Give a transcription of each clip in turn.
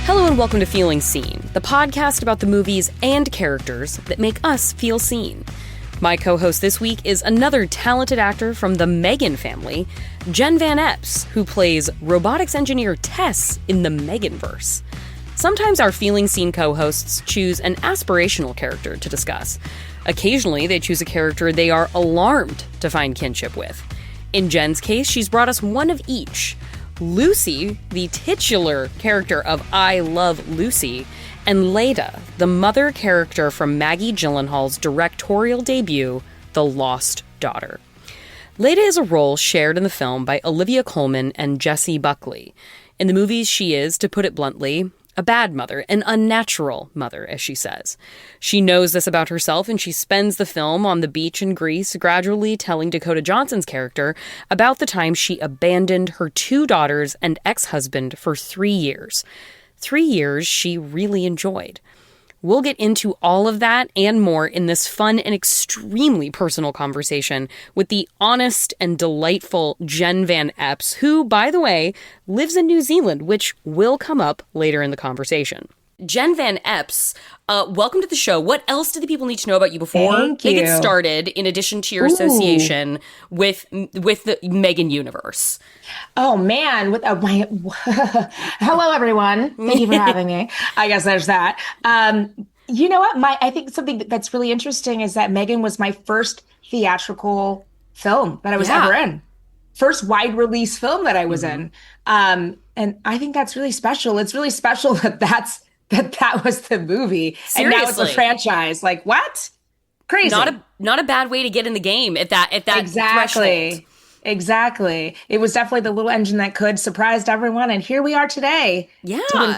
Hello and welcome to Feeling Seen, the podcast about the movies and characters that make us feel seen. My co-host this week is another talented actor from the M3GAN family, Jen Van Epps, who plays robotics engineer Tess in the M3GANverse. Sometimes our Feeling Seen co-hosts choose an aspirational character to discuss. Occasionally, they choose a character they are alarmed to find kinship with. In Jen's case, she's brought us one of each. Lucy, the titular character of I Love Lucy, and Leda, the mother character from Maggie Gyllenhaal's directorial debut, The Lost Daughter. Leda is a role shared in the film by Olivia Coleman and Jessie Buckley. In the movies, she is, to put it bluntly, a bad mother, an unnatural mother, as she says. She knows this about herself, and she spends the film on the beach in Greece, gradually telling Dakota Johnson's character about the time she abandoned her two daughters and ex-husband for 3 years. 3 years she really enjoyed. We'll get into all of that and more in this fun and extremely personal conversation with the honest and delightful Jen Van Epps, who, by the way, lives in New Zealand, which will come up later in the conversation. Jen Van Epps, welcome to the show. What else do the people need to know about you before they get started, in addition to your association with the M3GAN universe? Oh, man. Hello, everyone. Thank you for having me. I guess there's that. You know what? I think something that's really interesting is that M3GAN was my first theatrical film that I was ever in. First wide release film that I was in. And I think that's really special. It's really special that that was the movie. Seriously. And now it's a franchise. Like, what? Crazy. Not a bad way to get in the game at that threshold. Exactly. It was definitely the little engine that could, surprised everyone, and here we are today. Yeah. Doing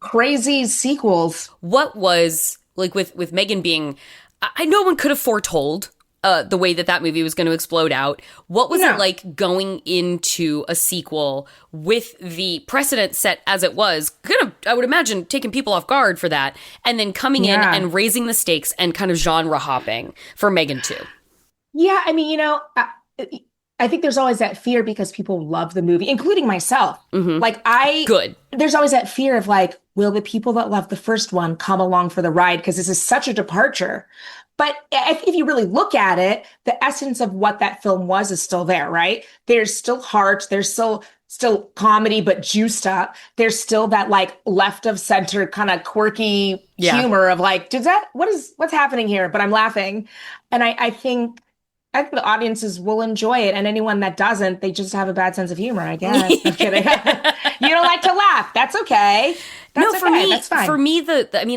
crazy sequels. What was, like, with M3GAN being, no one could have foretold the way that movie was going to explode out. What was it like going into a sequel with the precedent set as it was? Kind of, I would imagine, taking people off guard for that, and then coming in and raising the stakes and kind of genre hopping for M3GAN 2. Yeah, I mean, I think there's always that fear because people love the movie, including myself. Good. There's always that fear of like, will the people that love the first one come along for the ride? Because this is such a departure. But if you really look at it, the essence of what that film was is still there, right? There's still heart. There's still comedy, but juiced up. There's still that like left of center kind of quirky humor of like, what's happening here? But I'm laughing. And I think the audiences will enjoy it. And anyone that doesn't, they just have a bad sense of humor, I guess. I'm kidding. You don't like to laugh. That's okay. For me, that's fine. For me,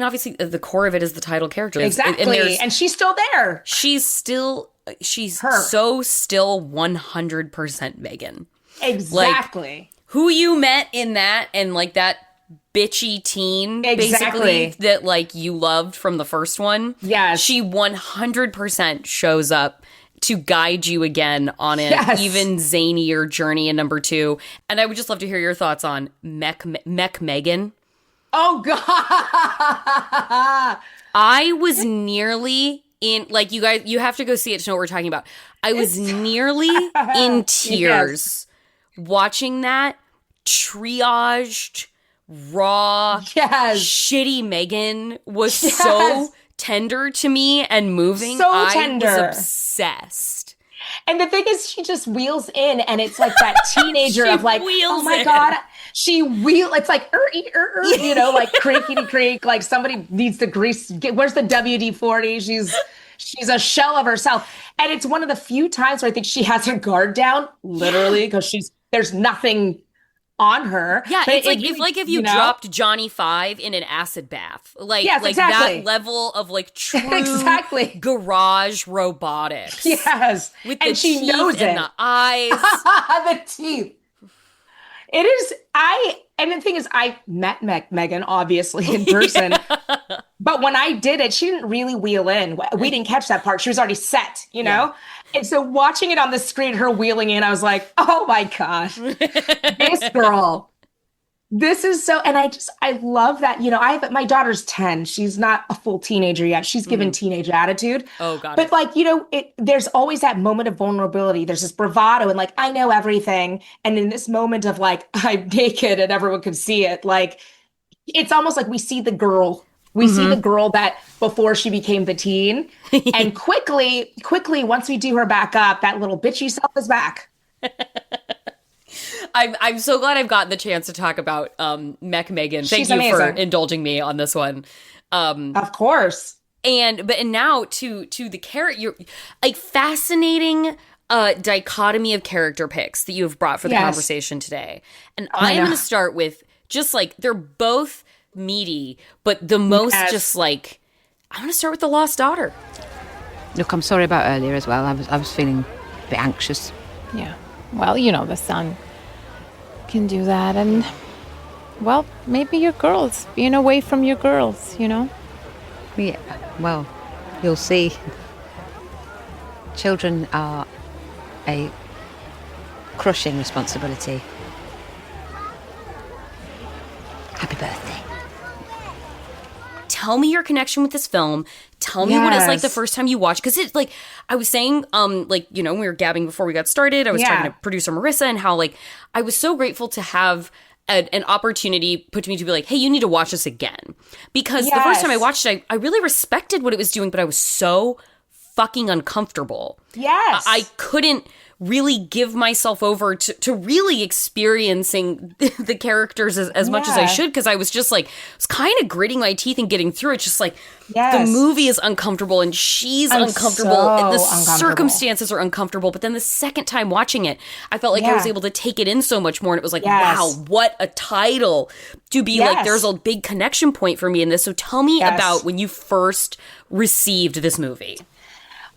obviously the core of it is the title character. Exactly. And she's still there. She's still 100% M3GAN. Exactly. Like, who you met in that, and like that bitchy teen, basically, that like you loved from the first one. Yes. She 100% shows up to guide you again on an even zanier journey in number 2. And I would just love to hear your thoughts on M3GAN. Oh, God. I was nearly in, like, you guys, you have to go see it to know what we're talking about. I was nearly in tears watching that triaged, raw, shitty M3GAN was so tender to me and moving. So tender. I was obsessed. And the thing is, she just wheels in, and it's like that teenager of like, oh my God. It's like, like creakity creak, like somebody needs to grease. Where's the WD-40? She's a shell of herself. And it's one of the few times where I think she has her guard down, literally, because there's nothing on her. Yeah, but it's if you dropped Johnny 5 in an acid bath. That level of like true garage robotics. Yes. With the teeth and the eyes. The teeth. It is, and the thing is, I met M3GAN obviously in person, but when I did it, she didn't really wheel in. We didn't catch that part. She was already set, you know? And so watching it on the screen, her wheeling in, I was like, oh my gosh, this girl. This is so, and I love that, my daughter's 10. She's not a full teenager yet. She's given teenage attitude. Oh, God. But there's always that moment of vulnerability. There's this bravado and like, I know everything. And in this moment of like, I'm naked and everyone can see it, like, It's almost like we see the girl. We see the girl that before she became the teen. And quickly, once we do her back up, that little bitchy self is back. I'm so glad I've gotten the chance to talk about M3GAN. Thank She's you for amazing. indulging me on this one. Of course. And now to the character, like fascinating dichotomy of character picks that you have brought for the conversation today. And I am going to start with just like they're both meaty, but the most just like I'm going to start with the lost daughter. Look, I'm sorry about earlier as well. I was feeling a bit anxious. Yeah. Well, you know, the son can do that. And, well, maybe your girls, being away from your girls, you know? Yeah, well, you'll see. Children are a crushing responsibility. Happy birthday. Tell me your connection with this film. Tell me what it's like the first time you watched. Because it's like, I was saying, like, you know, we were gabbing before we got started. I was talking to producer Marissa and how, like, I was so grateful to have an opportunity put to me to be like, hey, you need to watch this again. Because the first time I watched it, I really respected what it was doing, but I was so fucking uncomfortable. Yes. I couldn't really give myself over to really experiencing the characters as much as I should, because I was just like, I was kind of gritting my teeth and getting through it. Just like, the movie is uncomfortable and she's uncomfortable. So the circumstances are uncomfortable. But then the second time watching it, I felt like I was able to take it in so much more. And it was like, wow, what a title to be like, there's a big connection point for me in this. So tell me about when you first received this movie.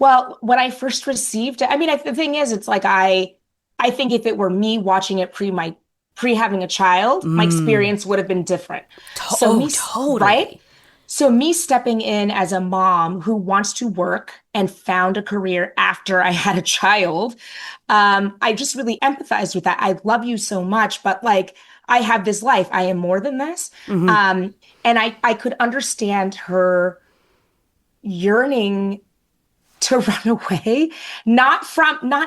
Well, when I first received it, I mean, the thing is, it's like I think if it were me watching it pre having a child, my experience would have been different. Totally. Right? So me stepping in as a mom who wants to work and found a career after I had a child, I just really empathized with that. I love you so much, but like, I have this life. I am more than this. And I could understand her yearning to run away, not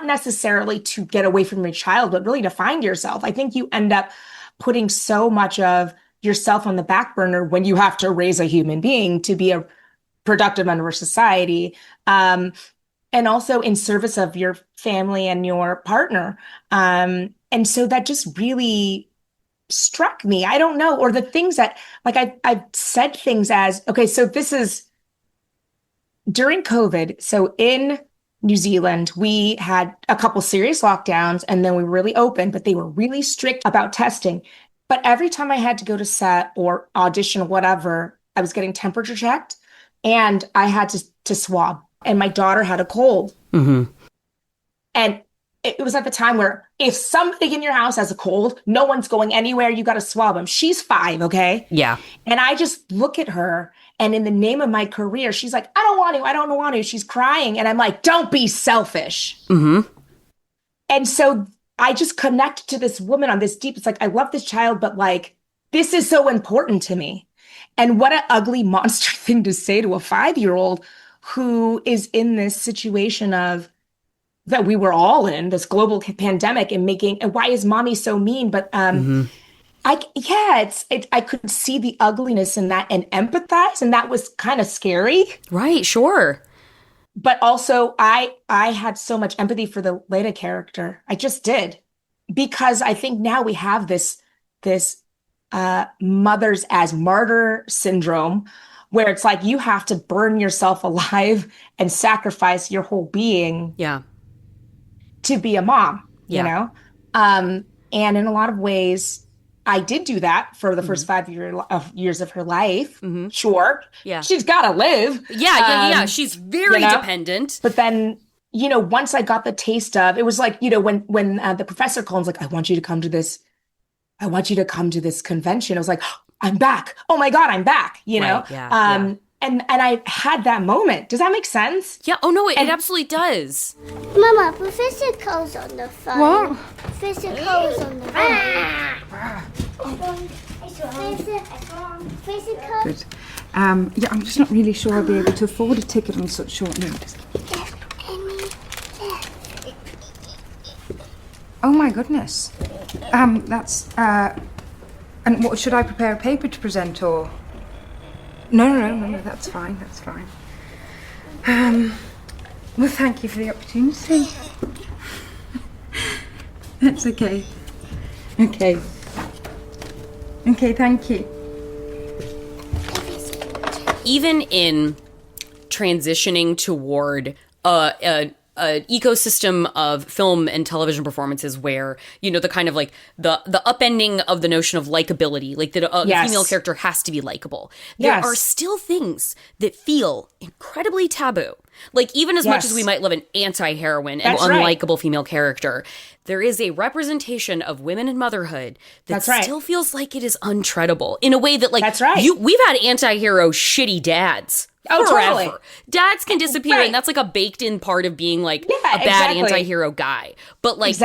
necessarily to get away from your child, but really to find yourself. I think you end up putting so much of yourself on the back burner when you have to raise a human being to be a productive member of society, and also in service of your family and your partner. And so that just really struck me. I don't know, or the things that, like, I've said things as, okay, so this is during COVID. So in New Zealand, we had a couple serious lockdowns and then we were really open, but they were really strict about testing. But every time I had to go to set or audition or whatever, I was getting temperature checked and I had to swab. And my daughter had a cold. And it was at the time where if somebody in your house has a cold, no one's going anywhere. You got to swab them. She's 5, okay? Yeah. And I just look at her, and in the name of my career, she's like, I don't want to. She's crying. And I'm like, don't be selfish. And so I just connect to this woman on this deep, it's like, I love this child, but like, this is so important to me. And what an ugly monster thing to say to a 5-year-old who is in this situation of, that we were all in, this global pandemic, and why is mommy so mean? But I could see the ugliness in that and empathize, and that was kind of scary. Right, sure. But also I had so much empathy for the Leda character. I just did. Because I think now we have this mothers as martyr syndrome, where it's like you have to burn yourself alive and sacrifice your whole being to be a mom, you know? And in a lot of ways, I did do that for the first 5 years of her life. Sure. Yeah. She's got to live. Yeah. She's very dependent. But then, you know, once I got the taste of, it was like, you know, when the professor called, like, I want you to come to this convention. I was like, oh, I'm back. Oh my God, I'm back. You know? And I had that moment. Does that make sense? Yeah. Oh no, it absolutely does. Mama, Professor Cole's on the phone. What? Professor Cole's on the phone. Professor Cole. Good. Yeah, I'm just not really sure I'll be able to afford a ticket on such short notice. Oh my goodness. That's And what, should I prepare a paper to present, or? No, that's fine, that's fine. Well, thank you for the opportunity. That's okay. Okay, thank you. Even in transitioning toward an ecosystem of film and television performances where, the kind of like the upending of the notion of likability, like that a female character has to be likable. There are still things that feel incredibly taboo. Like, even as much as we might love an anti-heroine and unlikable female character, there is a representation of women in motherhood that still feels like it is untreadable in a way that, like, we've had anti-hero shitty dads. Oh, forever. totally. Dads can disappear, and that's like a baked-in part of being like a bad anti-hero guy. But like,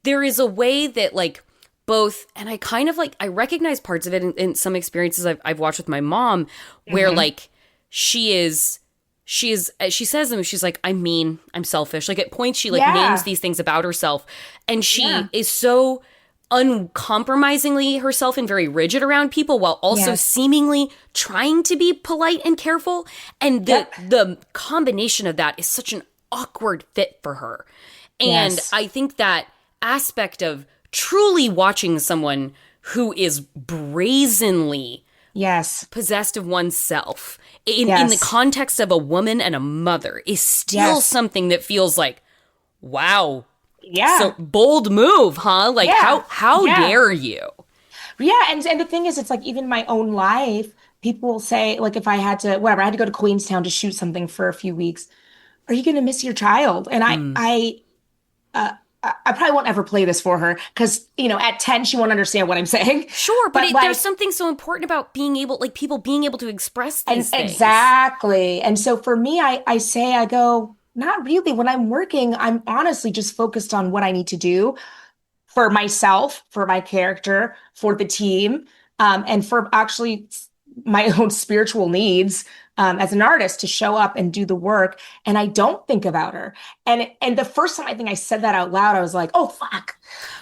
there is a way that like both, and I kind of like, I recognize parts of it in some experiences I've watched with my mom, where like she says them, she's like, I'm mean, I'm selfish. Like at points she like names these things about herself, and she is so uncompromisingly herself and very rigid around people while also seemingly trying to be polite and careful. And the combination of that is such an awkward fit for her. And I think that aspect of truly watching someone who is brazenly possessed of oneself in the context of a woman and a mother is still something that feels like, wow. Yeah. So bold move, huh? Like how dare you? Yeah, and the thing is, it's like even my own life, people will say, like, if I had to, whatever, I had to go to Queenstown to shoot something for a few weeks. Are you going to miss your child? And I probably won't ever play this for her because, at 10, she won't understand what I'm saying. Sure, but there's something so important about being able, like, people being able to express these things. Exactly. And so for me, I go, not really. When I'm working, I'm honestly just focused on what I need to do for myself, for my character, for the team, and for actually my own spiritual needs as an artist to show up and do the work. And I don't think about her. And the first time I think I said that out loud, I was like, oh, fuck.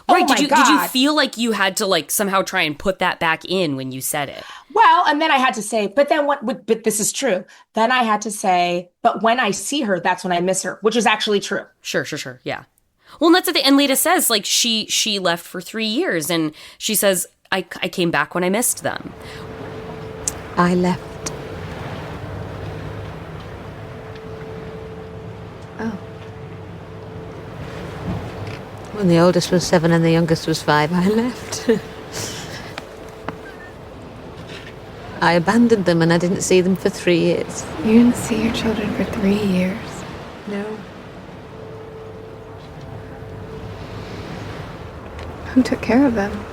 Right. Did you feel like you had to like somehow try and put that back in when you said it? Well, and then I had to say, but this is true. Then I had to say, but when I see her, that's when I miss her, which is actually true. Sure. Yeah. Well, and that's the thing. And Leda says, like, she left for 3 years, and she says, I came back when I missed them. I left. Oh. When the oldest was 7 and the youngest was 5, I left. I abandoned them and I didn't see them for 3 years. You didn't see your children for 3 years? No. Who took care of them?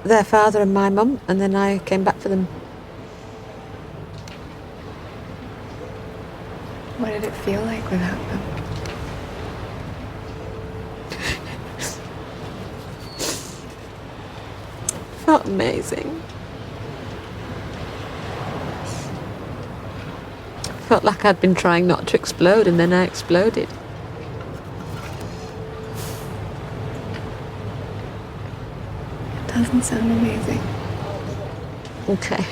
Their father and my mum, and then I came back for them. What did it feel like without them? Felt amazing. Felt like I'd been trying not to explode, and then I exploded. Doesn't sound amazing. Okay.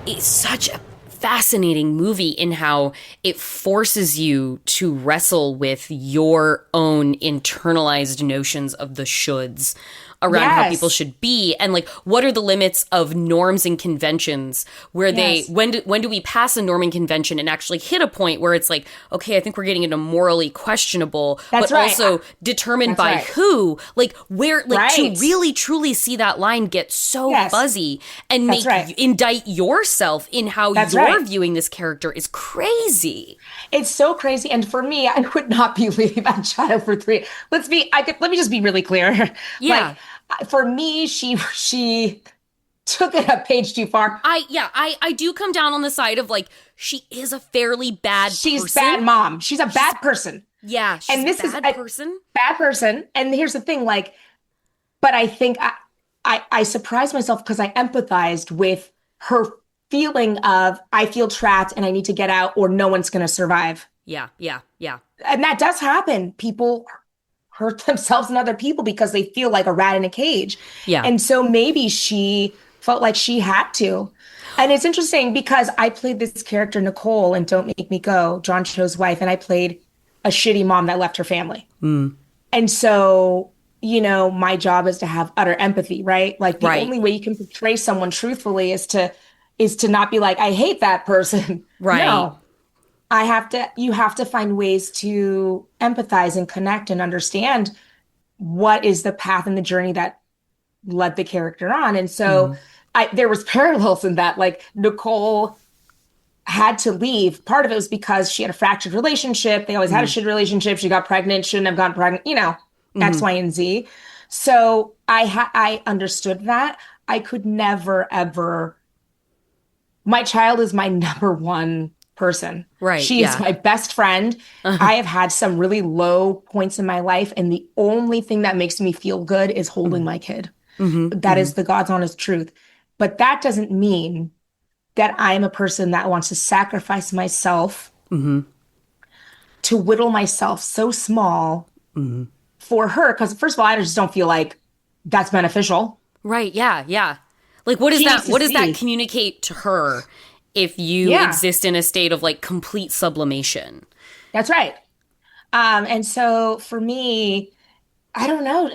It's such a fascinating movie in how it forces you to wrestle with your own internalized notions of the shoulds around how people should be, and like what are the limits of norms and conventions where they when do we pass a norm and convention and actually hit a point where it's like, okay, I think we're getting into morally questionable, but also determined by who, like where, like to really truly see that line get so fuzzy and indict yourself in how you're viewing this character is crazy. It's so crazy. And for me, I would not be leaving my child for 3. Let me just be really clear. Yeah. Like, for me, she took it a page too far. I do come down on the side of like, she is a fairly bad person. She's bad mom. She's a bad person. Yeah. She's and this a bad person. Bad person. And here's the thing, like, but I think I surprised myself because I empathized with her feeling of, I feel trapped and I need to get out or no one's going to survive. Yeah. And that does happen. People hurt themselves and other people because they feel like a rat in a cage. Yeah. And so maybe she felt like she had to. And it's interesting because I played this character, Nicole, in Don't Make Me Go, John Cho's wife, and I played a shitty mom that left her family. And so, you know, my job is to have utter empathy, right? Like the only way you can portray someone truthfully is to not be like, I hate that person. Right. No. You have to find ways to empathize and connect and understand what is the path and the journey that led the character on. And so there was parallels in that, like Nicole had to leave. Part of it was because she had a fractured relationship. They always had a shitty relationship. She got pregnant, shouldn't have gotten pregnant, you know, X, Y, and Z. So I understood that. I could never, ever, my child is my number one person. Right. She is my best friend. I have had some really low points in my life, and the only thing that makes me feel good is holding my kid. That is the God's honest truth. But that doesn't mean that I am a person that wants to sacrifice myself to whittle myself so small for her. Because first of all, I just don't feel like that's beneficial. Right. Yeah. Yeah. Like, what does that communicate to her if you exist in a state of like complete sublimation? That's right. And so for me, I don't know.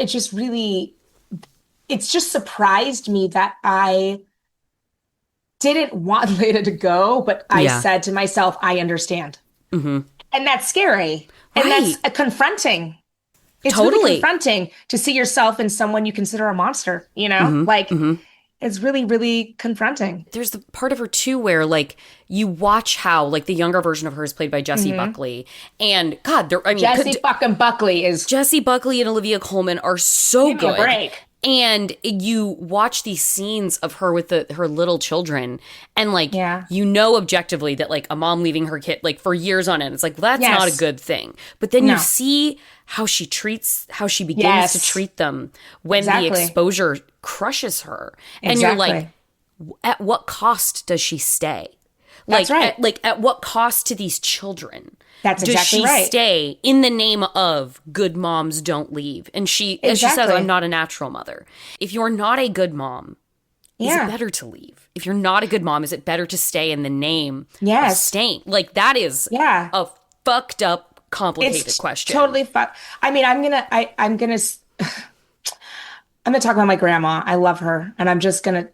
It's just surprised me that I didn't want Leda to go, but I said to myself, I understand. And that's scary. And that's confronting. It's really confronting to see yourself in someone you consider a monster, you know? It's really, really confronting. There's the part of her too where like you watch how like the younger version of her is played by Jessie Buckley, and God, Jessie fucking Buckley Jessie Buckley and Olivia Coleman are so good. Give me a break. And you watch these scenes of her with her little children, and like you know objectively that like a mom leaving her kid like for years on end, it's like that's not a good thing. But then you see how she begins to treat them when the exposure crushes her, and you're like, at what cost does she stay? That's right. At what cost to these children? That's exactly right. Does she stay in the name of good moms don't leave? And as she says, I'm not a natural mother. If you're not a good mom, is it better to leave? If you're not a good mom, is it better to stay in the name of staying? Like that is a fucked up, complicated question. Totally fucked. I mean, I'm gonna talk about my grandma. I love her, and I'm just gonna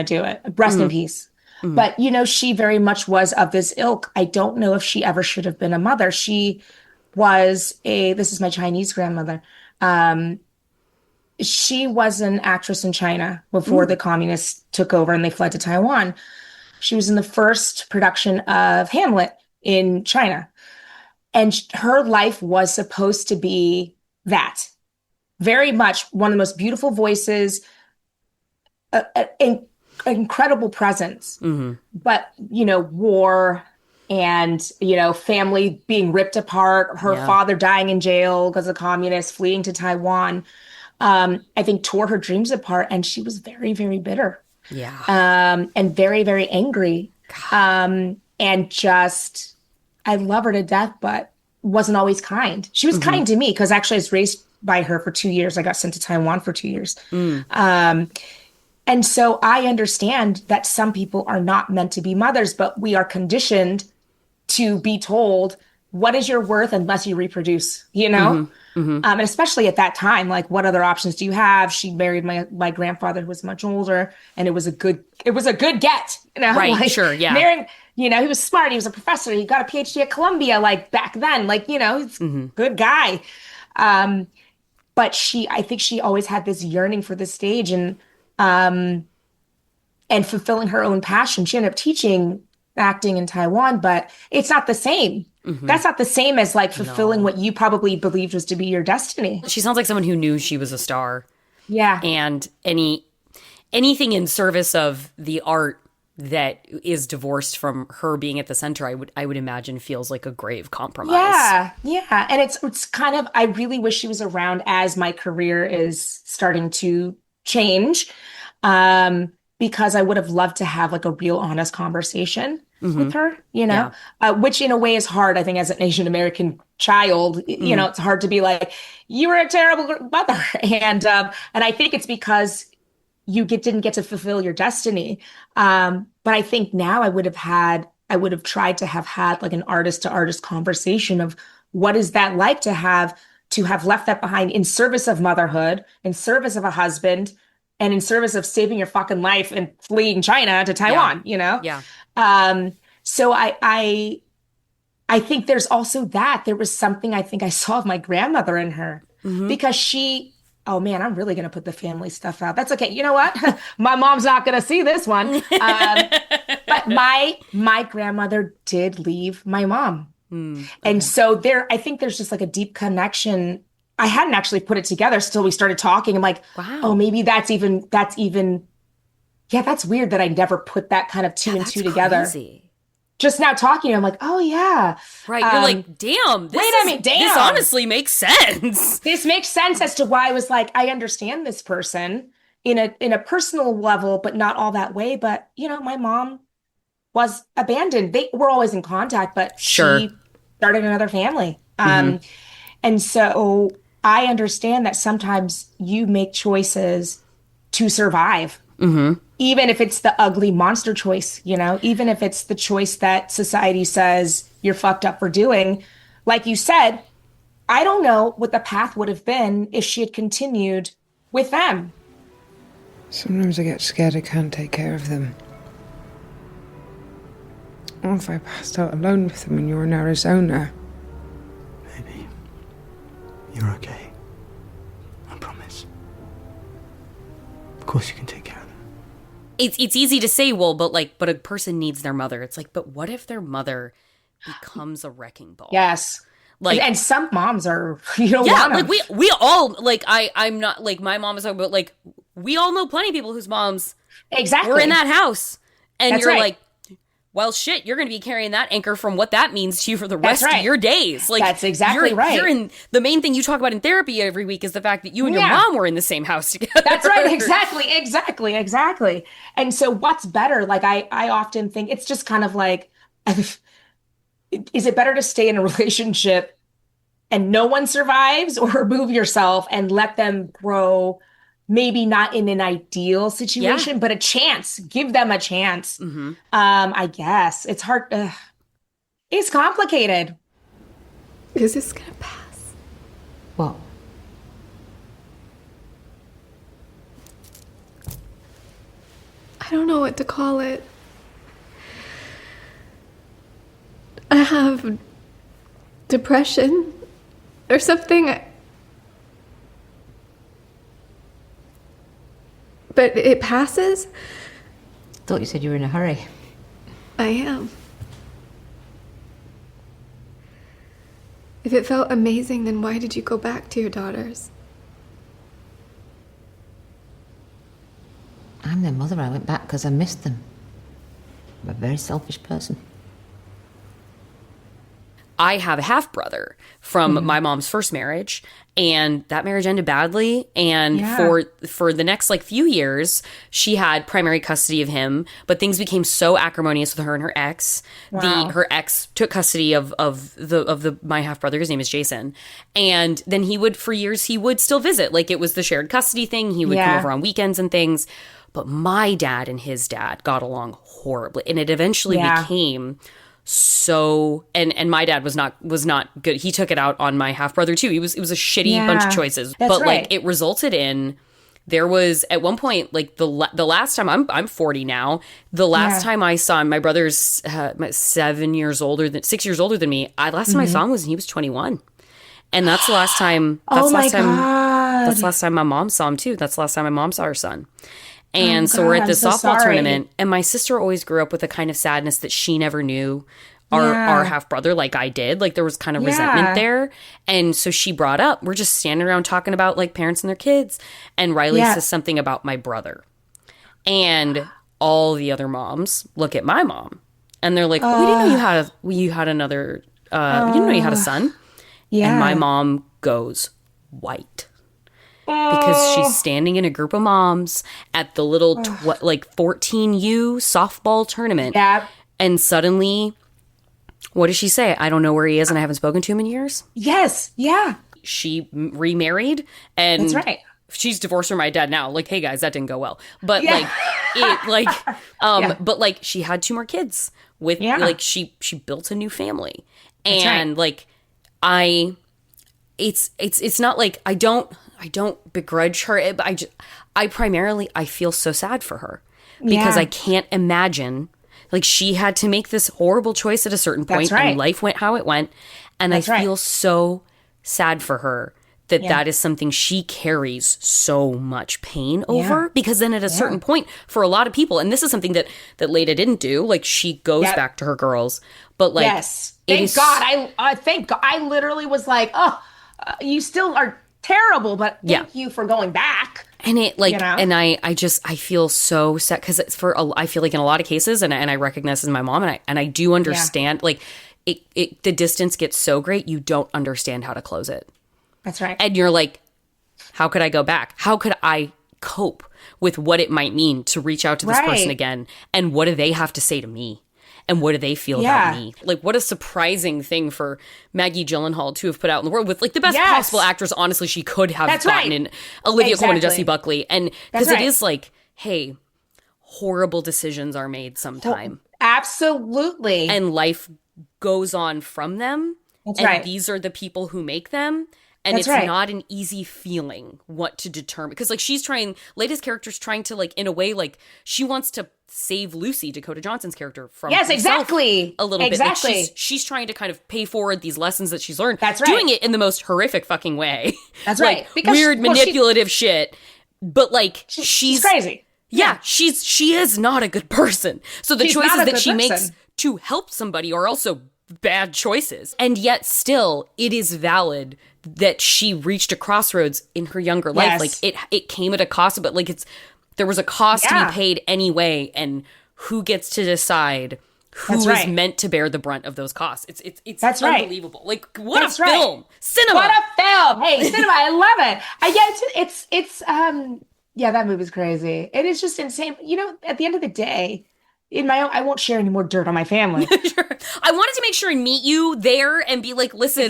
do it. Rest in peace. But, you know, she very much was of this ilk. I don't know if she ever should have been a mother. She was this is my Chinese grandmother. She was an actress in China before the communists took over and they fled to Taiwan. She was in the first production of Hamlet in China. And her life was supposed to be that. Very much one of the most beautiful voices, incredible presence, but you know, war and you know, family being ripped apart, her father dying in jail because of communists, fleeing to Taiwan, I think tore her dreams apart, and she was very, very bitter, and very, very angry, and just I love her to death, but wasn't always kind. She was kind to me because actually I was raised by her for 2 years. I got sent to Taiwan for 2 years. And so I understand that some people are not meant to be mothers, but we are conditioned to be told, what is your worth unless you reproduce, you know? And especially at that time, like what other options do you have? She married my grandfather who was much older, and it was a good get, you know? Right, like, sure, yeah. Marrying, you know, he was smart. He was a professor. He got a PhD at Columbia, like back then, like, you know, he's a good guy. But I think she always had this yearning for this stage and fulfilling her own passion. She ended up teaching acting in Taiwan, but it's not the same. That's not the same as like fulfilling what you probably believed was to be your destiny. She sounds like someone who knew she was a star. Yeah. And anything in service of the art that is divorced from her being at the center, I would imagine feels like a grave compromise. Yeah. And it's kind of, I really wish she was around as my career is starting to change. Because I would have loved to have like a real honest conversation with her, you know, which in a way is hard, I think, as an Asian American child. You know, it's hard to be like, you were a terrible mother. And I think it's because you didn't get to fulfill your destiny. But I think now I would have tried to have had like an artist to artist conversation of what is that like to have left that behind in service of motherhood, in service of a husband, and in service of saving your fucking life and fleeing China to Taiwan, you know? Yeah. So I think there's also that. There was something I think I saw of my grandmother in her because oh man, I'm really going to put the family stuff out. That's okay. You know what? My mom's not going to see this one. But my grandmother did leave my mom. Okay. And so I think there's just like a deep connection. I hadn't actually put it together till we started talking. I'm like, wow. Oh, maybe that's weird that I never put that kind of two and two together. Crazy. Just now talking, I'm like, oh yeah. Right. You're like, damn. This honestly makes sense. This makes sense as to why I was like, I understand this person in a personal level, but not all that way. But you know, my mom was abandoned. They were always in contact, but she started another family. And so I understand that sometimes you make choices to survive. Even if it's the ugly monster choice, you know, even if it's the choice that society says you're fucked up for doing. Like you said, I don't know what the path would have been if she had continued with them. Sometimes I get scared I can't take care of them. Or if I passed out alone with them when you were in Arizona. Baby, you're okay. I promise. Of course you can take care of them. It's easy to say, well, but a person needs their mother. It's like, but what if their mother becomes a wrecking ball? Yes. Like, and some moms are, want like we all, like, I'm not, like, my mom is talking about, like, we all know plenty of people whose moms were in that house. And you're like, well, shit, you're going to be carrying that anchor from what that means to you for the rest of your days. Like, that's exactly right. You're in the main thing you talk about in therapy every week is the fact that you and your mom were in the same house together. That's right. Exactly. And so what's better? Like, I often think it's just kind of like, is it better to stay in a relationship and no one survives, or remove yourself and let them grow? Maybe not in an ideal situation, but a chance. Give them a chance. I guess. It's hard. It's complicated. Is this going to pass? What? I don't know what to call it. I have depression or something. But it passes? Thought you said you were in a hurry. I am. If it felt amazing, then why did you go back to your daughters? I'm their mother. I went back because I missed them. I'm a very selfish person. I have a half-brother from my mom's first marriage, and that marriage ended badly. And for the next few years, she had primary custody of him, but things became so acrimonious with her and her ex. Wow. Her ex took custody of my half-brother. His name is Jason. And then for years, he would still visit. Like, it was the shared custody thing. He would come over on weekends and things. But my dad and his dad got along horribly. And it eventually became so, and my dad was not good. He took it out on my half brother too. It was a shitty bunch of choices. But it resulted in, there was at one point, like the last time, I'm 40 now. The last time I saw him, my brother's 6 years older than me. Last time I saw him was when he was 21. And that's the last time. That's the last time my mom saw him too. That's the last time my mom saw her son. And so we're at this softball tournament, and my sister always grew up with a kind of sadness that she never knew our half brother like I did. Like, there was kind of resentment there. And so she brought up, we're just standing around talking about like parents and their kids. And Riley says something about my brother. And all the other moms look at my mom and they're like, we didn't know you had another, we didn't know you had a son. And my mom goes white. Because she's standing in a group of moms at the little 14U softball tournament. And suddenly, what does she say? I don't know where he is and I haven't spoken to him in years. Yes. Yeah. She remarried and That's right. she's divorced from my dad now. Like, hey guys, that didn't go well. But but like she had 2 more kids with like she built a new family. And like it's not like I don't begrudge her, but I feel so sad for her because I can't imagine, like, she had to make this horrible choice at a certain point and life went how it went. And I feel so sad for her that is something she carries so much pain over, because then at a certain point for a lot of people, and this is something that Leda didn't do, like she goes back to her girls, but like, thank God. Thank God. I literally was like, you still are terrible, but thank you for going back. And it like, and I feel so sad because it's I feel like in a lot of cases, and I recognize as my mom, and I do understand, like the distance gets so great, you don't understand how to close it. That's right. And you're like, how could I go back? How could I cope with what it might mean to reach out to this person again? And what do they have to say to me? And what do they feel about me? Like, what a surprising thing for Maggie Gyllenhaal to have put out in the world with like the best possible actrors, honestly, she could have gotten in Olivia Coleman and Jessie Buckley. And because it is like, hey, horrible decisions are made sometime. Absolutely. And life goes on from them. And these are the people who make them. And it's not an easy feeling what to determine. Because, like, Leda's character's trying to, like, in a way, like, she wants to save Lucy, Dakota Johnson's character, from herself a little bit. Like, she's trying to kind of pay forward these lessons that she's learned. That's right. Doing it in the most horrific fucking way. That's like, because weird, manipulative shit. But, like, she's crazy. Yeah, she is not a good person. So the choices that she makes to help somebody are also bad choices. And yet still, it is valid that she reached a crossroads in her younger life. Like it came at a cost, but like there was a cost to be paid anyway, and who gets to decide who is meant to bear the brunt of those costs? It's unbelievable. Like, what a film. Cinema. What a film. Hey, cinema, I love it. That movie's crazy. It is just insane. You know, at the end of the day, I won't share any more dirt on my family. Sure. I wanted to make sure and meet you there and be like, listen,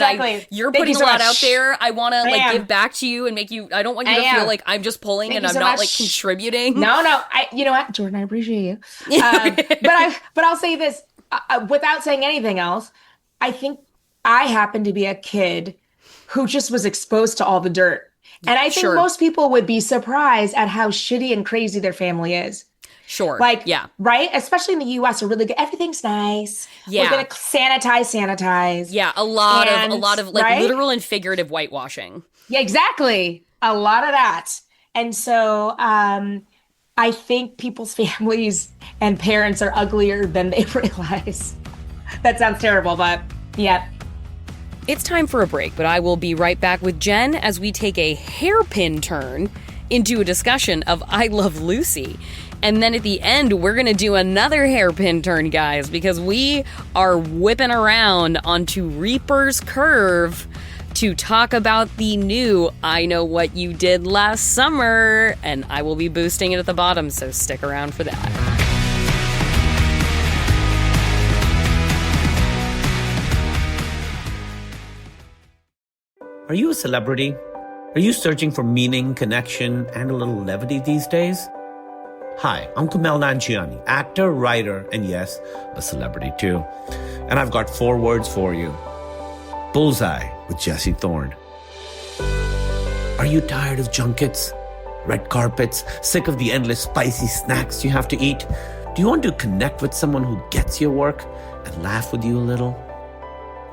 you're putting a lot out there. I want to like give back to you and make you, I don't want you to feel like I'm just pulling and I'm not like contributing. No. You know what, Jordan, I appreciate you. But I'll say this, without saying anything else, I think I happen to be a kid who just was exposed to all the dirt. And I think most people would be surprised at how shitty and crazy their family is. Sure. Like, right? Especially in the U.S. are really good. Everything's nice. Yeah. We're going to sanitize. Yeah. A lot of like literal and figurative whitewashing. Yeah, exactly. A lot of that. And so I think people's families and parents are uglier than they realize. That sounds terrible, but yeah. It's time for a break, but I will be right back with Jen as we take a hairpin turn into a discussion of I Love Lucy. And then at the end, we're going to do another hairpin turn, guys, because we are whipping around onto Reaper's Curve to talk about the new I Know What You Did Last Summer. And I will be boosting it at the bottom, so stick around for that. Are you a celebrity? Are you searching for meaning, connection, and a little levity these days? Hi, I'm Kumail Nanjiani, actor, writer, and yes, a celebrity too. And I've got 4 words for you. Bullseye with Jessie Thorne. Are you tired of junkets, red carpets, sick of the endless spicy snacks you have to eat? Do you want to connect with someone who gets your work and laugh with you a little?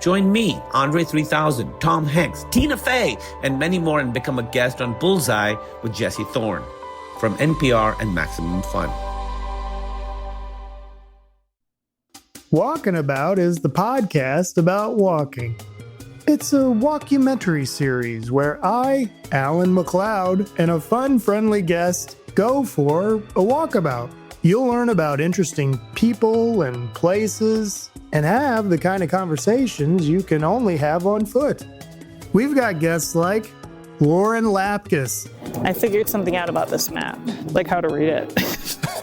Join me, Andre 3000, Tom Hanks, Tina Fey, and many more and become a guest on Bullseye with Jessie Thorne from NPR and Maximum Fun. Walking About is the podcast about walking. It's a walkumentary series where I, Alan McLeod, and a fun, friendly guest go for a walkabout. You'll learn about interesting people and places and have the kind of conversations you can only have on foot. We've got guests like Lauren Lapkus. I figured something out about this map, like how to read it.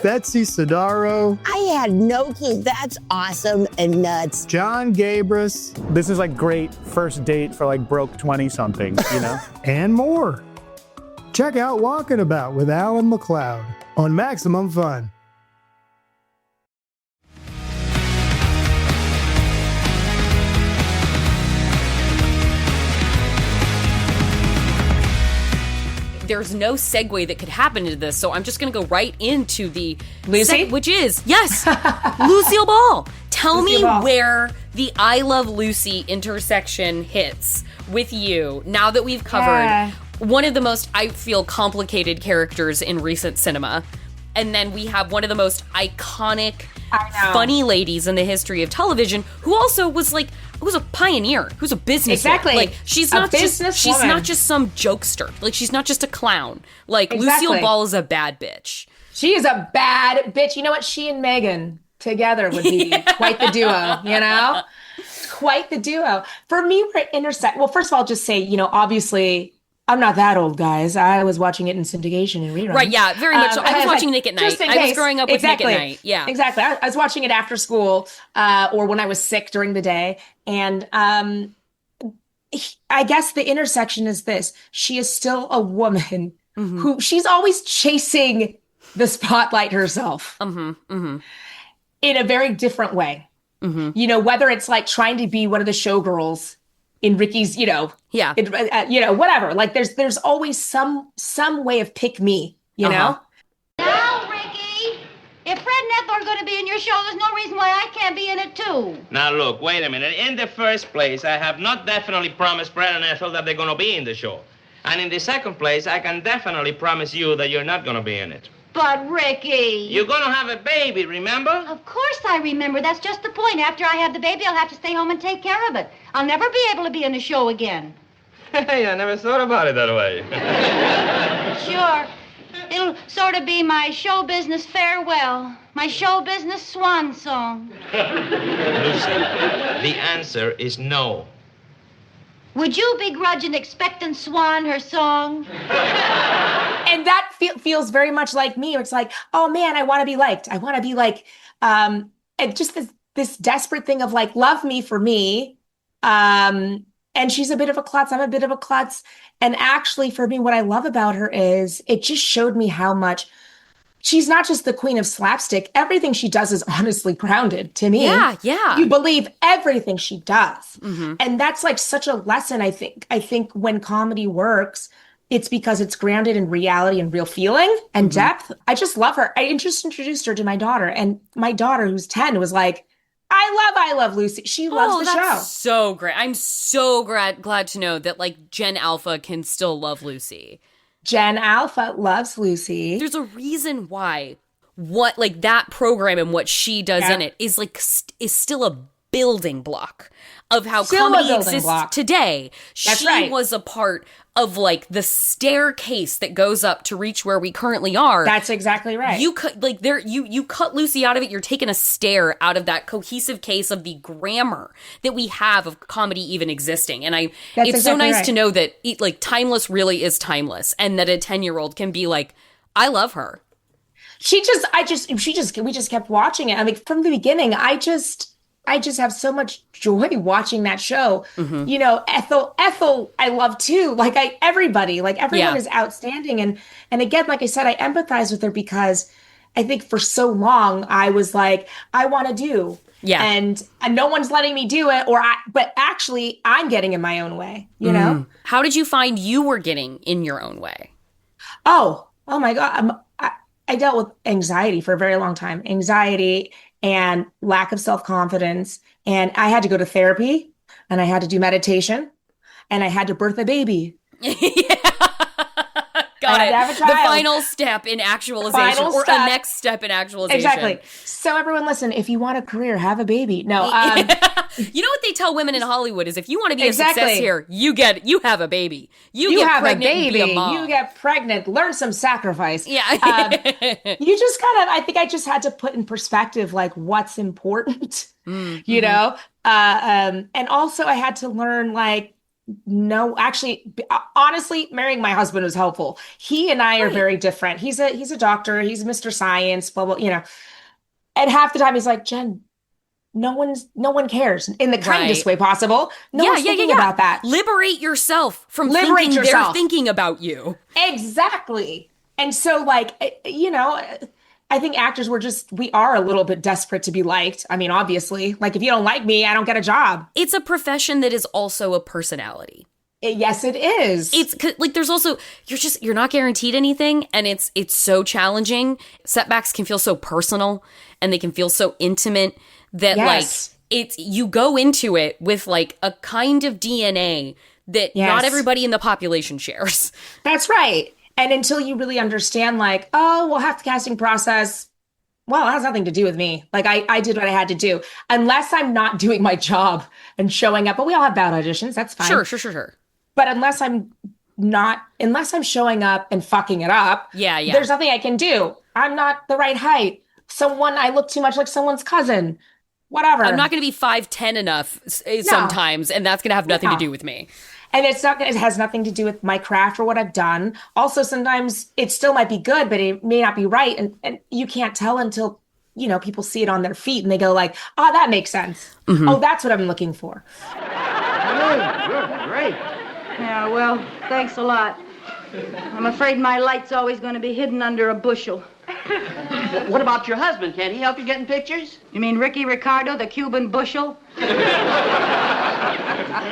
Betsy Sidaro, I had no clue. That's awesome and nuts. John Gabris, This is like great first date for like broke 20-somethings, you know? and more. Check out Walking About with Alan McLeod on Maximum Fun. There's no segue that could happen into this, so I'm just going to go right into the Lucy? which is, yes, Lucille Ball. Tell Lucille me Ball. where the I Love Lucy intersection hits with you now that we've covered one of the most, I feel, complicated characters in recent cinema. And then we have one of the most iconic, funny ladies in the history of television, who also was like, who's a pioneer, who's a business. Exactly. Like she's not just some jokester. Like she's not just a clown. Like Lucille Ball is a bad bitch. She is a bad bitch. You know what? She and Megan together would be quite the duo, you know? Quite the duo. For me, we're intersect. Well, first of all, I'll just say, you know, obviously, I'm not that old, guys. I was watching it in syndication and reruns. Right, yeah, very much so. I was watching Nick at Night. I was growing up with Nick at Night. Yeah. Exactly. I was watching it after school or when I was sick during the day. And I guess the intersection is this. She is still a woman who she's always chasing the spotlight herself in a very different way. You know, whether it's like trying to be one of the showgirls in Ricky's, you know, whatever. Like there's always some way of pick me, you know? Now, Ricky, if Fred and Ethel are going to be in your show, there's no reason why I can't be in it too. Now, look, wait a minute. In the first place, I have not definitely promised Fred and Ethel that they're going to be in the show. And in the second place, I can definitely promise you that you're not going to be in it. But, Ricky... You're going to have a baby, remember? Of course I remember. That's just the point. After I have the baby, I'll have to stay home and take care of it. I'll never be able to be in a show again. Hey, I never thought about it that way. Sure. It'll sort of be my show business farewell. My show business swan song. Lucy, the answer is no. Would you begrudge an expectant swan her song? And that feels very much like me. It's like, oh man, I want to be liked. I want to be like, and just this desperate thing of like, love me for me. And she's a bit of a klutz. I'm a bit of a klutz. And actually for me, what I love about her is it just showed me how much she's not just the queen of slapstick. Everything she does is honestly grounded to me. Yeah. You believe everything she does. And that's like such a lesson, I think. I think when comedy works, it's because it's grounded in reality and real feeling and depth. I just love her. I just introduced her to my daughter, and my daughter, who's 10, was like, I love Lucy. She loves the show. That's so great. I'm so glad to know that like Gen Alpha can still love Lucy. Gen Alpha loves Lucy. There's a reason why what like that program and what she does in it is like is still a building block of how comedy exists today. She was a part of like the staircase that goes up to reach where we currently are. That's exactly right. You cut like you cut Lucy out of it. You're taking a stair out of that cohesive case of the grammar that we have of comedy even existing. And it's so nice to know that like timeless really is timeless, and that a 10-year-old can be like, I love her. We just kept watching it. I mean, from the beginning, I just have so much joy watching that show. You know, Ethel, I love too. Like everyone is outstanding. And again, like I said, I empathize with her because I think for so long I was like, I want to do. Yeah. And no one's letting me do it, but actually I'm getting in my own way, you know? How did you find you were getting in your own way? Oh my God. I dealt with anxiety for a very long time. Anxiety and lack of self-confidence. And I had to go to therapy, and I had to do meditation, and I had to birth a baby. Got it. The final step in actualization, a next step in actualization. Exactly. So everyone listen, if you want a career, have a baby. No. You know what they tell women in Hollywood is if you want to be a success here, you have a baby. You get pregnant and be a mom. You get pregnant, learn some sacrifice. Yeah. You just I think I just had to put in perspective like what's important, you know? And also I had to learn like No, actually, honestly, marrying my husband was helpful. He and I are very different. He's a doctor. He's Mr. Science, blah, blah, And half the time he's like, Jen, no one cares in the kindest way possible. No one's thinking about that. Liberate yourself from thinking they're thinking about you. Exactly. And so like, I think actors we are a little bit desperate to be liked. I mean, obviously, like if you don't like me, I don't get a job. It's a profession that is also a personality. Yes, it is. It's like there's also you're not guaranteed anything, and it's so challenging. Setbacks can feel so personal, and they can feel so intimate that like you go into it with like a kind of DNA that not everybody in the population shares. That's right. And until you really understand, like, oh, well, half the casting process, well, it has nothing to do with me. Like, I did what I had to do. Unless I'm not doing my job and showing up. But we all have bad auditions. That's fine. Sure. But unless I'm showing up and fucking it up, there's nothing I can do. I'm not the right height. I look too much like someone's cousin. Whatever. I'm not going to be 5'10" enough sometimes, and that's going to have nothing to do with me. And it has nothing to do with my craft or what I've done. Also, sometimes it still might be good, but it may not be right. And you can't tell until, people see it on their feet and they go like, oh, that makes sense. Mm-hmm. Oh, that's what I'm looking for. You're great. Yeah, well, thanks a lot. I'm afraid my light's always going to be hidden under a bushel. What about your husband? Can't he help you get in pictures? You mean Ricky Ricardo, the Cuban bushel?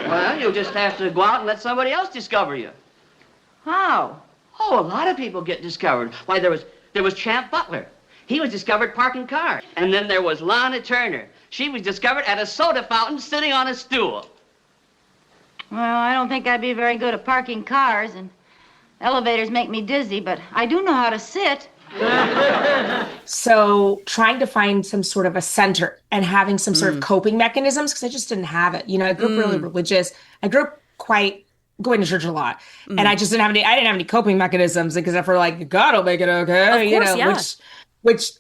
Well, you'll just have to go out and let somebody else discover you. How? Oh, a lot of people get discovered. Why, there was Champ Butler. He was discovered parking cars. And then there was Lana Turner. She was discovered at a soda fountain sitting on a stool. Well, I don't think I'd be very good at parking cars, and elevators make me dizzy, but I do know how to sit. So trying to find some sort of a center and having some sort of coping mechanisms, because I just didn't have it. I grew up really religious. I grew up quite going to church a lot. And I just didn't have any coping mechanisms, except for like, God will make it okay. Of course,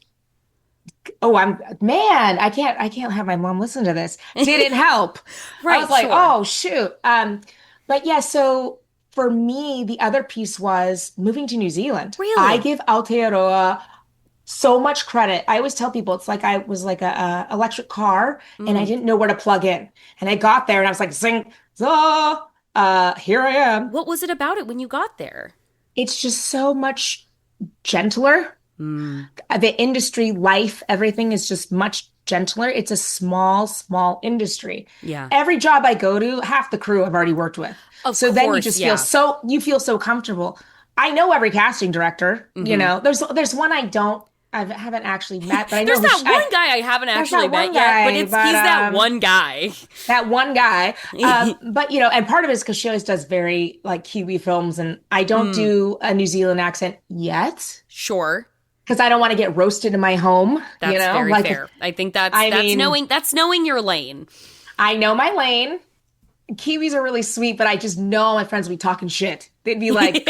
I can't have my mom listen to this. Didn't help. Right, I was like, oh shoot. But yeah, so for me, the other piece was moving to New Zealand. Really? I give Aotearoa so much credit. I always tell people it's like I was like a electric car and I didn't know where to plug in. And I got there and I was like, sing, here I am. What was it about it when you got there? It's just so much gentler. The industry, life, everything is just much gentler. It's a small industry. Yeah. Every job I go to, half the crew I've already worked with. Then you just feel so comfortable. I know every casting director. There's one I haven't actually met, but I know there's that one guy I haven't actually met yet, but he's that one guy. That one guy. But and part of it is because she always does very like Kiwi films, and I don't do a New Zealand accent yet. Sure. Because I don't want to get roasted in my home. That's very fair. I think that's knowing your lane. I know my lane. Kiwis are really sweet, but I just know my friends would be talking shit. They'd be like,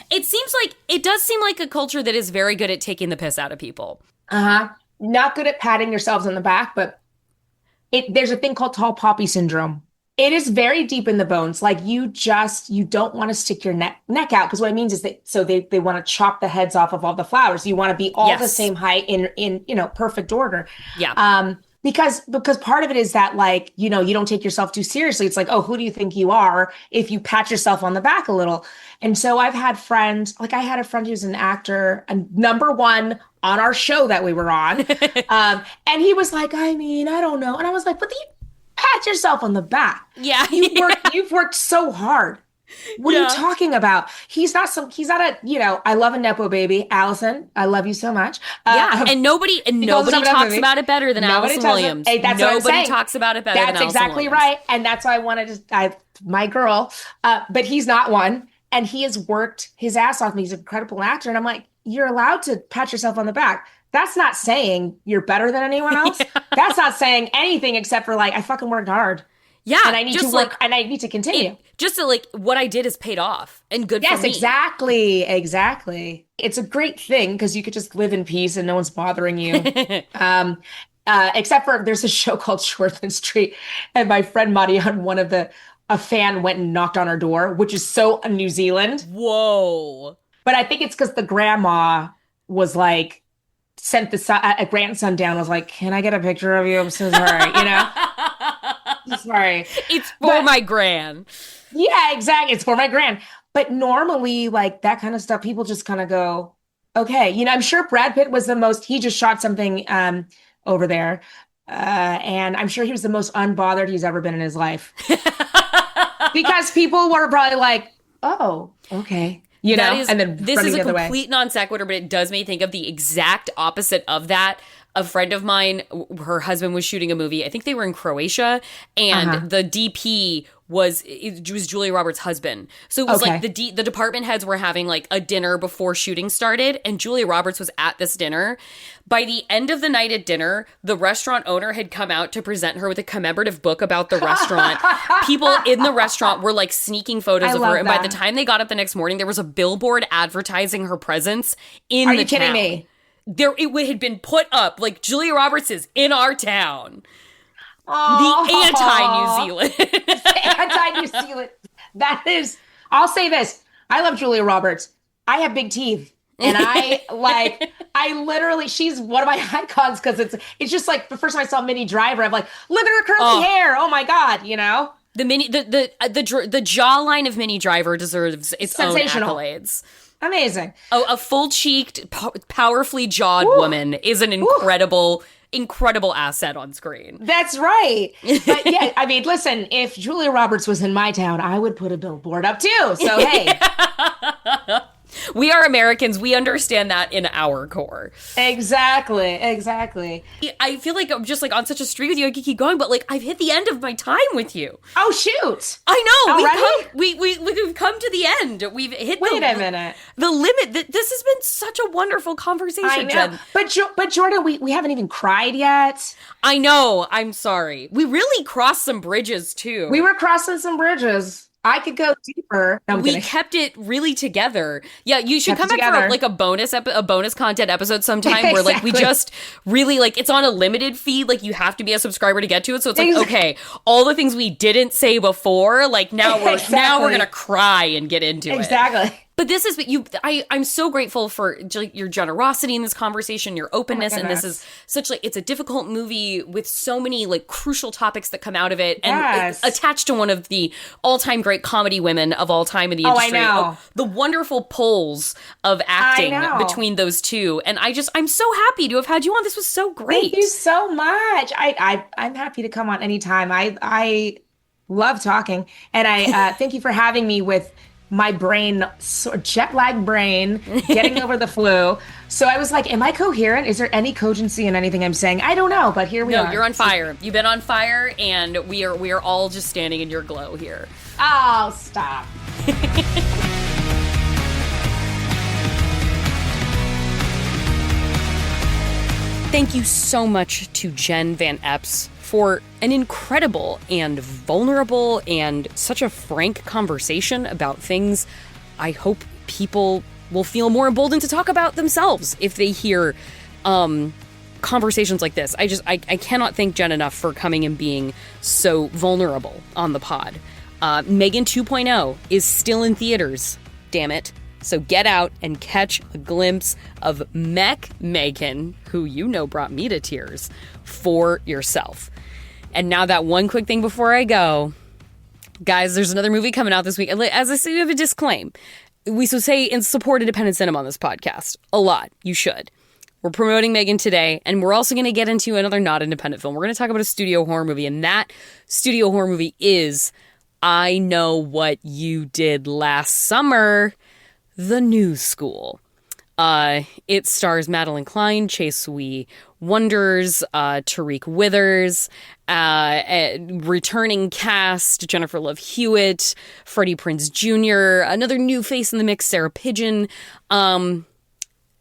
It does seem like a culture that is very good at taking the piss out of people. Not good at patting yourselves on the back, but there's a thing called tall poppy syndrome. It is very deep in the bones. Like you don't want to stick your neck out, because what it means is that they want to chop the heads off of all the flowers. You want to be all the same height in perfect order. Yeah. Because part of it is that like, you don't take yourself too seriously. It's like, oh, who do you think you are if you pat yourself on the back a little? And so I've had friends, like I had a friend who's an actor, and number one on our show that we were on. And he was like, I don't know. And I was like, but you pat yourself on the back. Yeah. You've worked so hard. What are you talking about? He's not I love a Nepo baby. Allison, I love you so much. And nobody talks about it better than Allison Williams. Hey, that's nobody talks about it better than Allison exactly Williams. Right. And that's why I wanted my girl, but he's not one. And he has worked his ass off. He's an incredible actor. And I'm like, you're allowed to pat yourself on the back. That's not saying you're better than anyone else. That's not saying anything except for like, I fucking worked hard. Yeah. And I need to work and I need to continue. What I did is paid off and good for me. Yes, exactly. It's a great thing because you could just live in peace and no one's bothering you. Except for there's a show called Shortland Street, and my friend Marianne, one of the a fan went and knocked on her door, which is so New Zealand. Whoa. But I think it's because the grandma was like, sent a grandson down, was like, can I get a picture of you? I'm so sorry, Sorry. It's for my gran. Yeah, exactly. It's for my gran. But normally, like that kind of stuff, people just kind of go, okay. I'm sure Brad Pitt was he just shot something over there. And I'm sure he was the most unbothered he's ever been in his life. Because people were probably like, oh, okay. And then this is a complete non sequitur, but it does make me think of the exact opposite of that. A friend of mine, her husband was shooting a movie. I think they were in Croatia, and the DP was Julia Roberts' husband. So it was like the department heads were having like a dinner before shooting started, and Julia Roberts was at this dinner. By the end of the night at dinner, the restaurant owner had come out to present her with a commemorative book about the restaurant. People in the restaurant were like sneaking photos of her, and by the time they got up the next morning, there was a billboard advertising her presence in the town. Are you kidding me? It had been put up like Julia Roberts is in our town. The anti-New Zealand. Anti-New Zealand. That is, I'll say this. I love Julia Roberts. I have big teeth. And she's one of my icons because it's just like the first time I saw Minnie Driver, I'm like, look at her curly hair. Oh my God, The jawline of Minnie Driver deserves its own accolades. Amazing. A full-cheeked, powerfully jawed woman is an incredible asset on screen. That's right. But yeah, I mean, listen, if Julia Roberts was in my town, I would put a billboard up too. So hey. We are Americans. We understand that in our core. Exactly. I feel like I'm just like on such a streak with you. I could keep going, but like I've hit the end of my time with you. Oh shoot! I know. We've come to the end. We've hit. Wait a minute. The limit. This has been such a wonderful conversation. I know. Jen. But Jordan, we haven't even cried yet. I know. I'm sorry. We really crossed some bridges too. We were crossing some bridges. I could go deeper. No, we kept it really together. Yeah, you should come back for like a bonus content episode sometime where like we just really like it's on a limited feed. Like you have to be a subscriber to get to it. So it's like okay, all the things we didn't say before, like now we're gonna cry and get into it. Exactly. But this is I'm so grateful for your generosity in this conversation, your openness, and this is such like it's a difficult movie with so many like crucial topics that come out of it, and attached to one of the all-time great comedy women of all time in the industry. I know. The wonderful pulls of acting between those two, and I'm so happy to have had you on. This was so great. Thank you so much. I'm happy to come on anytime. I love talking, and I thank you for having me with my brain, jet lag brain, getting over the flu. So I was like, am I coherent? Is there any cogency in anything I'm saying? I don't know, but here we are. No, you're on fire. You've been on fire, and we are all just standing in your glow here. Oh, stop. Thank you so much to Jen Van Epps for an incredible and vulnerable and such a frank conversation about things I hope people will feel more emboldened to talk about themselves if they hear conversations like this. I cannot thank Jen enough for coming and being so vulnerable on the pod. M3GAN 2.0 is still in theaters, damn it. So get out and catch a glimpse of M3GAN, who brought me to tears, for yourself. And now that one quick thing before I go. Guys, there's another movie coming out this week. As I say, we have a disclaim. We say and support independent cinema on this podcast. A lot. You should. We're promoting M3GAN today, and we're also going to get into another not independent film. We're going to talk about a studio horror movie, and that studio horror movie is I Know What You Did Last Summer, The New School. It stars Madeline Klein, Chase Sui Wonders, Tariq Withers, returning cast, Jennifer Love Hewitt, Freddie Prinze Jr., another new face in the mix, Sarah Pidgeon.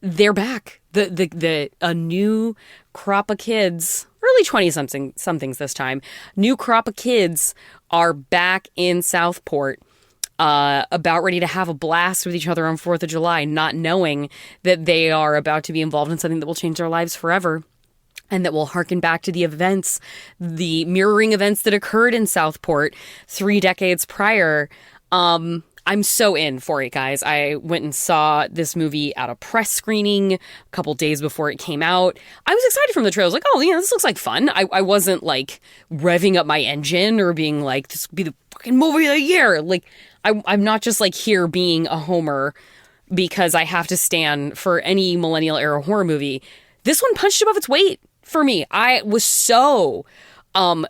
They're back. A new crop of kids, early 20-somethings this time, new crop of kids are back in Southport. About ready to have a blast with each other on 4th of July, not knowing that they are about to be involved in something that will change their lives forever. and that will harken back to the events, the mirroring events that occurred in Southport 3 decades prior. I'm so in for it, guys. I went and saw this movie at a press screening a couple days before it came out. I was excited from the trailer. I was like, oh, yeah, this looks like fun. I wasn't like revving up my engine or being like, this will be the fucking movie of the year. Like, I'm not just like here being a homer because I have to stand for any millennial era horror movie. This one punched above its weight for me. I was so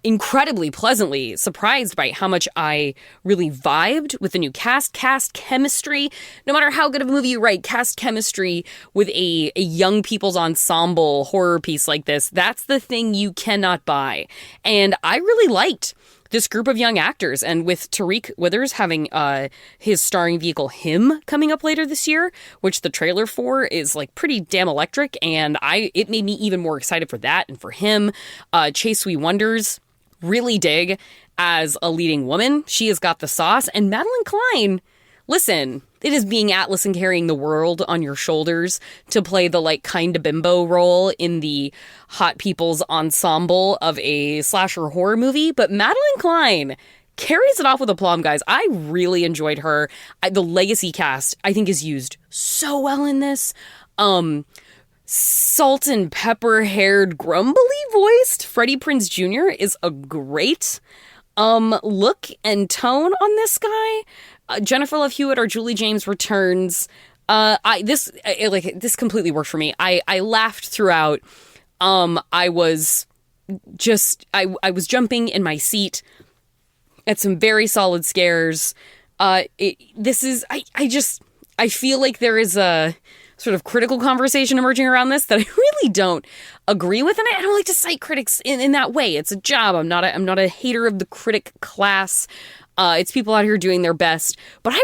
incredibly pleasantly surprised by how much I really vibed with the new cast chemistry. No matter how good of a movie you write, cast chemistry with a young people's ensemble horror piece like this, that's the thing you cannot buy. And I really liked this group of young actors, and with Tariq Withers having his starring vehicle Him coming up later this year, which the trailer for is like pretty damn electric, and it made me even more excited for that and for him. Chase Sweet Wonders, really dig as a leading woman. She has got the sauce, and Madeline Klein, listen, it is being Atlas and carrying the world on your shoulders to play the like kind of bimbo role in the hot people's ensemble of a slasher horror movie. But Madeline Klein carries it off with aplomb, guys. I really enjoyed her. The legacy cast, I think, is used so well in this. Salt and pepper haired, grumbly voiced Freddie Prinze Jr. is a great look and tone on this guy. Jennifer Love Hewitt or Julie James returns. This completely worked for me. I laughed throughout. I was jumping in my seat at some very solid scares. I feel like there is a sort of critical conversation emerging around this that I really don't agree with, and I don't like to cite critics in that way. It's a job. I'm not a hater of the critic class. It's people out here doing their best, but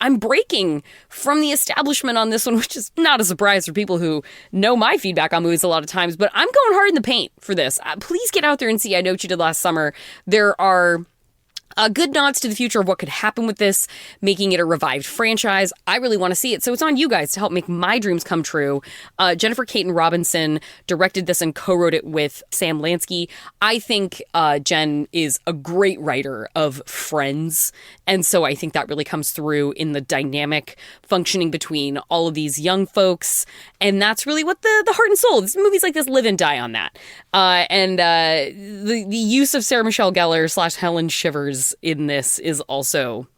I'm breaking from the establishment on this one, which is not a surprise for people who know my feedback on movies a lot of times, but I'm going hard in the paint for this. Please get out there and see I Know What You Did Last Summer. There are good nods to the future of what could happen with this, making it a revived franchise. I really want to see it, so it's on you guys to help make my dreams come true. Jennifer Caton Robinson directed this and co-wrote it with Sam Lansky. I think Jen is a great writer of Friends, and so I think that really comes through in the dynamic functioning between all of these young folks, and that's really what the heart and soul. These movies like this live and die on that. The use of Sarah Michelle Gellar / Helen Shivers in this is also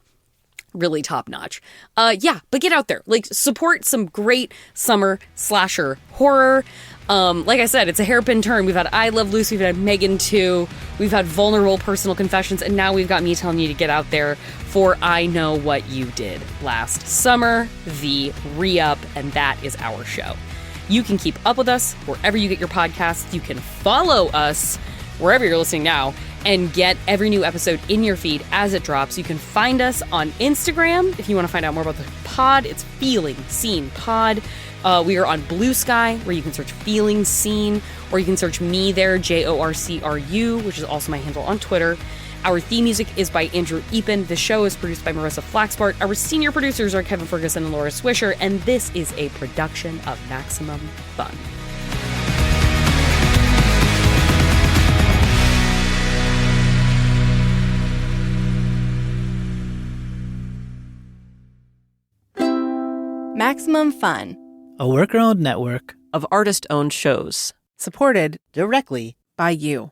really top notch. But get out there, like, support some great summer slasher horror. Like I said, it's a hairpin turn. We've had I Love Lucy, we've had M3GAN 2, we've had vulnerable personal confessions, and now we've got me telling you to get out there for I Know What You Did Last Summer, the re-up, and that is our show. You can keep up with us wherever you get your podcasts. You can follow us wherever you're listening now and get every new episode in your feed as it drops. You can find us on Instagram if you want to find out more about the pod. It's Feeling Seen Pod. We are on Blue Sky, where you can search Feeling Seen, or you can search me there, JORCRU, which is also my handle on Twitter. Our theme music is by Andrew Epen. The show is produced by Marissa Flaxbart. Our senior producers are Kevin Ferguson and Laura Swisher, and this is a production of Maximum Fun. Maximum Fun, a worker-owned network of artist-owned shows, supported directly by you.